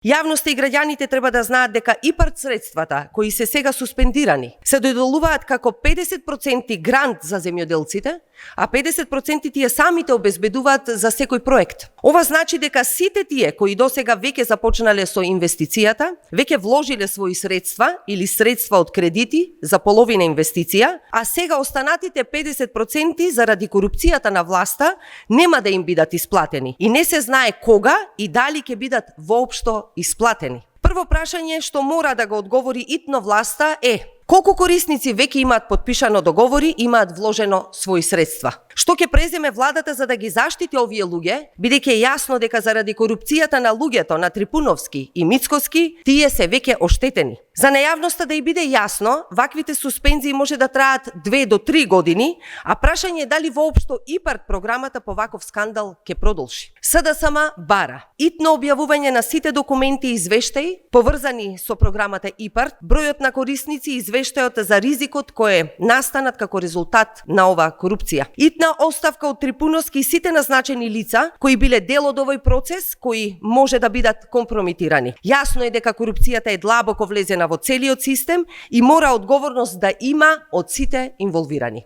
Јавноста и граѓаните треба да знаат дека ИПАРД средствата, кои се сега суспендирани, се доделуваат како 50% грант за земјоделците, а 50% тие самите обезбедуваат за секој проект. Ова значи дека сите тие кои досега веќе започнале со инвестицијата, веќе вложиле своји средства или средства од кредити за половина инвестиција, а сега останатите 50% заради корупцијата на власта нема да им бидат исплатени и не се знае кога и дали ќе бидат воопшто исплатени. Прво прашање што мора да го одговори итно власта е: колку корисници веќе имаат подпишано договори, имаат вложено своји средства? Што ќе преземе владата за да ги заштити овие луѓе, бидејќи е јасно дека заради корупцијата на луѓето на Трипуновски и Мицкоски, тие се веќе оштетени. За нејавноста да и биде јасно, ваквите суспензии може да траат 2 до 3 години, а прашање е дали воопшто ИПАРД програмата по ваков скандал ќе продолжи. СДСМ бара итно објавување на сите документи и извештаи поврзани со програмата ИПАРД, бројот на корисници и извештајот за ризикот кој настанат како резултат на оваа корупција. Итна оставка од Трипуновски и сите назначени лица кои биле дел од овој процес, кои може да бидат компрометирани. Јасно е дека корупцијата е длабоко влезена во целиот систем и мора одговорност да има од сите инволвирани.